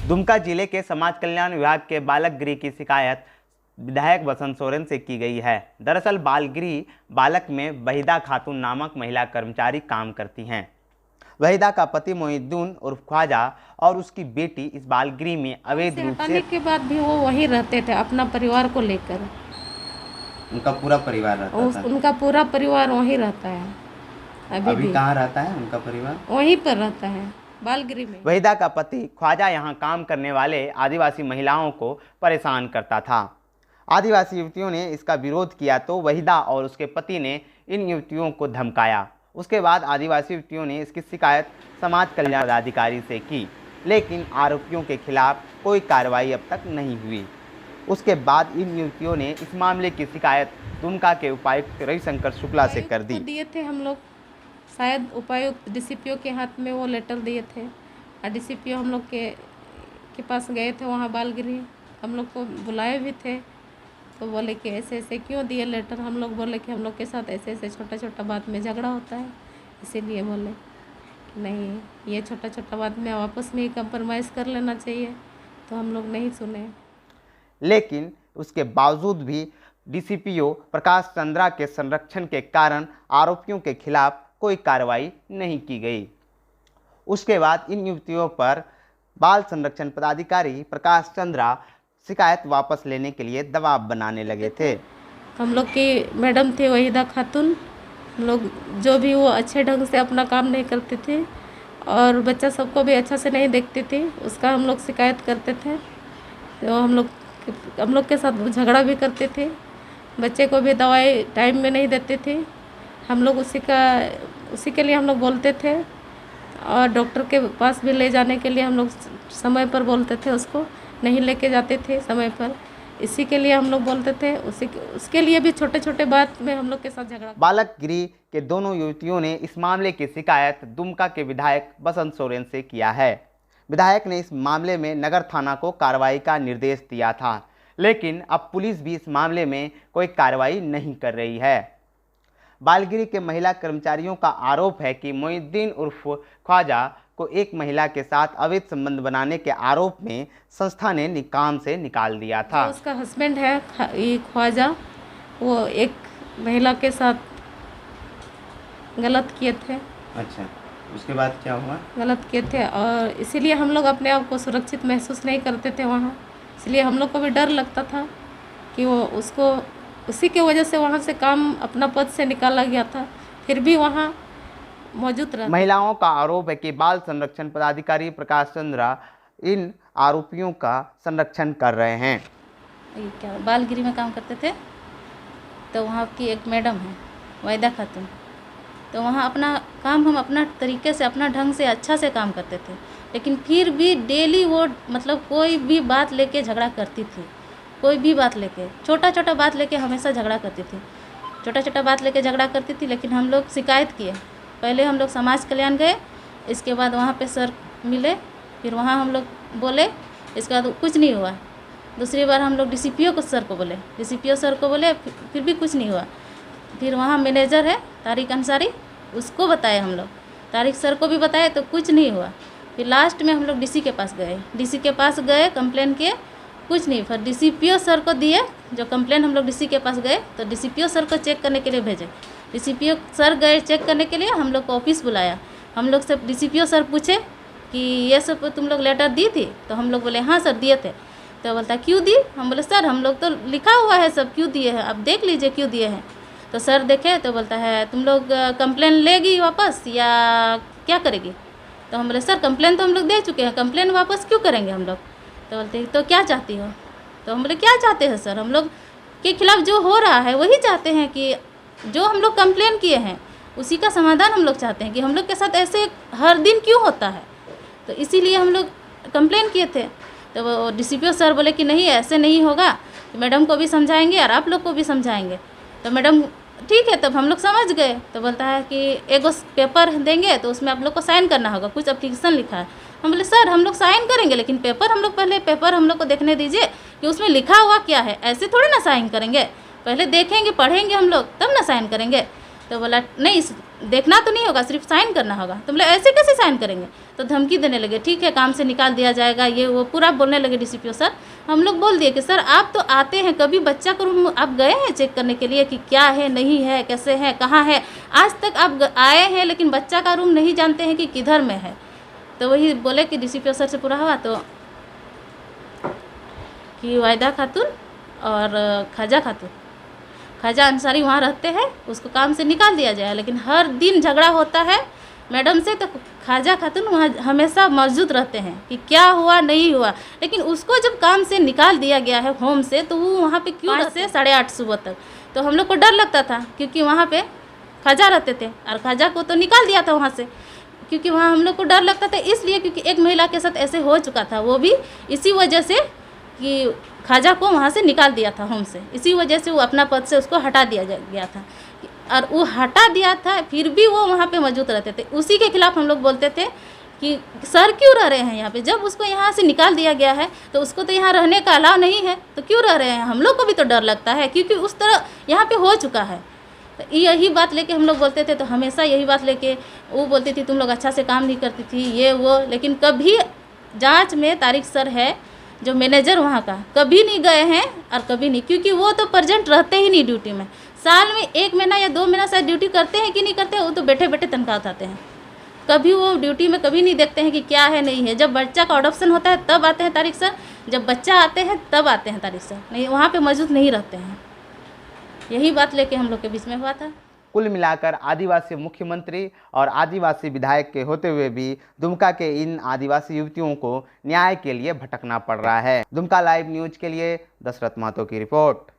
दुमका जिले के समाज कल्याण विभाग के बालक गृह की शिकायत विधायक बसंत सोरेन से की गई है। दरअसल बाल गृह बालक में वहीदा खातून नामक महिला कर्मचारी काम करती हैं। वहीदा का पति मोहिउद्दीन उर्फ ख्वाजा और उसकी बेटी इस बाल गृह में अवैध रूप से के बाद भी वो वहीं रहते थे अपना परिवार को लेकर। उनका पूरा परिवार रहता था? उनका पूरा परिवार वहीं रहता है। अभी कहाँ रहता है उनका परिवार? वहीं पर रहता है, बालगृह में। वहीदा का पति ख्वाजा यहाँ काम करने वाले आदिवासी महिलाओं को परेशान करता था। आदिवासी युवतियों ने इसका विरोध किया तो वहीदा और उसके पति ने इन युवतियों को धमकाया। उसके बाद आदिवासी युवतियों ने इसकी शिकायत समाज कल्याण पदाधिकारी से की, लेकिन आरोपियों के खिलाफ कोई कार्रवाई अब तक नहीं हुई। उसके बाद इन युवतियों ने इस मामले की शिकायत दुमका के उपायुक्त रविशंकर शुक्ला से कर दी। दिए थे हम लोग, शायद उपायुक्त डीसीपीओ के हाथ में वो लेटर दिए थे और डीसीपीओ हम लोग के पास गए थे वहाँ बालगृह, हम लोग को बुलाए भी थे। तो बोले कि ऐसे ऐसे क्यों दिए लेटर। हम लोग बोले कि हम लोग के साथ ऐसे ऐसे छोटा छोटा बात में झगड़ा होता है, इसीलिए बोले कि नहीं, ये छोटा छोटा बात में आपस में ही कंप्रोमाइज़ कर लेना चाहिए। तो हम लोग नहीं सुने। लेकिन उसके बावजूद भी डीसीपीओ प्रकाश चंद्रा के संरक्षण के कारण आरोपियों के खिलाफ कोई कार्रवाई नहीं की गई। उसके बाद इन युवतियों पर बाल संरक्षण पदाधिकारी प्रकाश चंद्रा शिकायत वापस लेने के लिए दबाव बनाने लगे थे। हम लोग की मैडम थे वहीदा खातून, हम लोग जो भी वो अच्छे ढंग से अपना काम नहीं करते थे और बच्चा सबको भी अच्छा से नहीं देखते थे, उसका हम लोग शिकायत करते थे। तो हम लोग के साथ झगड़ा भी करते थे, बच्चे को भी दवाई टाइम में नहीं देते थे। हम लोग उसी के लिए हम लोग बोलते थे और डॉक्टर के पास भी ले जाने के लिए हम लोग समय पर बोलते थे, उसको नहीं लेके जाते थे समय पर। इसी के लिए हम लोग बोलते थे, उसके लिए भी छोटे छोटे बात में हम लोग के साथ झगड़ा। बालक गृह के दोनों युवतियों ने इस मामले की शिकायत दुमका के विधायक बसंत सोरेन से किया है। विधायक ने इस मामले में नगर थाना को कार्रवाई का निर्देश दिया था, लेकिन अब पुलिस भी इस मामले में कोई कार्रवाई नहीं कर रही है। बालगृह के महिला कर्मचारियों का आरोप है कि मोहिउद्दीन उर्फ ख्वाजा को एक महिला के साथ अवैध संबंध बनाने के आरोप में संस्था ने काम से निकाल दिया था। तो उसका हस्बैंड है ये ख्वाजा, वो एक महिला के साथ गलत किए थे। अच्छा, उसके बाद क्या हुआ? गलत किए थे और इसीलिए हम लोग अपने आप को सुरक्षित महसूस नहीं करते थे वहाँ। इसलिए हम लोग को भी डर लगता था कि वो उसको उसी की वजह से वहाँ से काम अपना पद से निकाला गया था, फिर भी वहाँ मौजूद रहा। महिलाओं का आरोप है कि बाल संरक्षण पदाधिकारी प्रकाश चंद्रा इन आरोपियों का संरक्षण कर रहे हैं। ये क्या बालगृह में काम करते थे, तो वहाँ की एक मैडम है वहीदा खातून, तो वहाँ अपना काम हम अपना तरीके से अपना ढंग से अच्छा से काम करते थे, लेकिन फिर भी डेली वो मतलब कोई भी बात लेके झगड़ा करती थी। कोई भी बात लेके, छोटा छोटा बात लेके हमेशा झगड़ा करती थी, छोटा छोटा बात लेके झगड़ा करती थी। लेकिन हम लोग शिकायत किए, पहले हम लोग समाज कल्याण गए, इसके बाद वहाँ पे सर मिले, फिर वहाँ हम लोग बोले, इसके बाद कुछ नहीं हुआ। दूसरी बार हम लोग डीसीपीओ को सर को बोले, डीसीपीओ सर को बोले, फिर भी कुछ नहीं हुआ। फिर वहाँ मैनेजर है तारिक अंसारी, उसको बताए हम लोग, तारिक सर को भी बताए तो कुछ नहीं हुआ। फिर लास्ट में हम लोग डीसी के पास गए, डीसी के पास गए, कंप्लेन किए, कुछ नहीं। फिर डीसीपीओ सर को दिए जो कंप्लेन, हम लोग डीसी के पास गए तो डीसीपीओ सर को चेक करने के लिए भेजे। डीसीपीओ सर गए चेक करने के लिए, हम लोग को ऑफिस बुलाया। हम लोग से डीसीपीओ सर पूछे कि ये सब तुम लोग लेटर दी थी, तो हम लोग बोले हाँ सर दिए थे। तो बोलता क्यों दी? हम बोले सर हम लोग तो लिखा हुआ है सब क्यों दिए हैं, आप देख लीजिए क्यों दिए हैं। तो सर देखे तो बोलता है तुम लोग कंप्लेन लेगी वापस या क्या करेगी? तो हम बोले सर कंप्लेन तो हम लोग दे चुके हैं, कंप्लेन वापस क्यों करेंगे हम लोग? तो बोलते तो क्या चाहती हो? तो हम बोले क्या चाहते हैं सर, हम लोग के खिलाफ जो हो रहा है वही चाहते हैं कि जो हम लोग कंप्लेन किए हैं उसी का समाधान हम लोग चाहते हैं कि हम लोग के साथ ऐसे हर दिन क्यों होता है, तो इसीलिए हम लोग कंप्लेन किए थे। तो वो डीसीपीओ सर बोले कि नहीं ऐसे नहीं होगा, तो मैडम को भी समझाएंगे और आप लोग को भी समझाएंगे। तो मैडम ठीक है, तब हम लोग समझ गए। तो बोलता है कि एक पेपर देंगे तो उसमें आप लोग को साइन करना होगा, कुछ एप्लीकेशन लिखा है। हम बोले सर हम लोग साइन करेंगे, लेकिन पेपर हम लोग पहले पेपर हम लोग को देखने दीजिए कि उसमें लिखा हुआ क्या है, ऐसे थोड़ी ना साइन करेंगे, पहले देखेंगे पढ़ेंगे हम लोग तब ना साइन करेंगे। तो बोला नहीं, देखना तो नहीं होगा, सिर्फ साइन करना होगा। तो बोले ऐसे कैसे साइन करेंगे? तो धमकी देने लगे, ठीक है काम से निकाल दिया जाएगा, ये वो पूरा बोलने लगे डीसीपीओ सर। हम लोग बोल दिए कि सर आप तो आते हैं, कभी बच्चा का रूम आप गए हैं चेक करने के लिए कि क्या है नहीं है, कैसे है, कहाँ है? आज तक आप आए हैं लेकिन बच्चा का रूम नहीं जानते हैं कि किधर में है। तो वही बोले कि डीसीपीओ सर से पूरा हुआ तो कि वायदा खातून और ख्वाजा अंसारी वहाँ रहते हैं, उसको काम से निकाल दिया जाए। लेकिन हर दिन झगड़ा होता है मैडम से, तो ख्वाजा खातून वहाँ हमेशा मौजूद रहते हैं कि क्या हुआ नहीं हुआ। लेकिन उसको जब काम से निकाल दिया गया है होम से, तो वो वहाँ पे क्यों से 8:30 सुबह तक। तो हम लोग को डर लगता था क्योंकि वहाँ पे ख्वाजा रहते थे और ख्वाजा को तो निकाल दिया था वहाँ से, क्योंकि वहाँ हम लोग को डर लगता था इसलिए क्योंकि एक महिला के साथ ऐसे हो चुका था, वो भी इसी वजह से कि ख्वाजा को वहाँ से निकाल दिया था होम से, इसी वजह से वो अपना पद से उसको हटा दिया गया था। और वो हटा दिया था फिर भी वो वहाँ पे मौजूद रहते थे। उसी के खिलाफ हम लोग बोलते थे कि सर क्यों रह रहे हैं यहाँ पे, जब उसको यहाँ से निकाल दिया गया है तो उसको तो यहाँ रहने का अलाव नहीं है, तो क्यों रह रहे हैं? हम लोग को भी तो डर लगता है क्योंकि उस तरह यहाँ पे हो चुका है। तो यही बात लेके हम लोग बोलते थे, तो हमेशा यही बात लेके वो बोलती थी तुम लोग अच्छा से काम नहीं करती थी ये वो। लेकिन कभी जाँच में तारिक सर है जो मैनेजर वहाँ का, कभी नहीं गए हैं और कभी नहीं, क्योंकि वो तो प्रेजेंट रहते ही नहीं ड्यूटी में। साल में 1 महीना या 2 महीना शायद ड्यूटी करते हैं कि नहीं करते हैं, वो तो बैठे बैठे तनख्वाह उठाते हैं। कभी वो ड्यूटी में कभी नहीं देखते हैं कि क्या है नहीं है। जब बच्चा का अडॉप्शन होता है तब आते हैं तारिक सर, जब बच्चा आते हैं तब आते हैं तारिक सर, नहीं वहाँ पे मौजूद नहीं रहते हैं। यही बात लेके हम लोग के बीच में हुआ था। कुल मिलाकर आदिवासी मुख्यमंत्री और आदिवासी विधायक के होते हुए भी दुमका के इन आदिवासी युवतियों को न्याय के लिए भटकना पड़ रहा है। दुमका लाइव न्यूज के लिए दशरथ महतो की रिपोर्ट।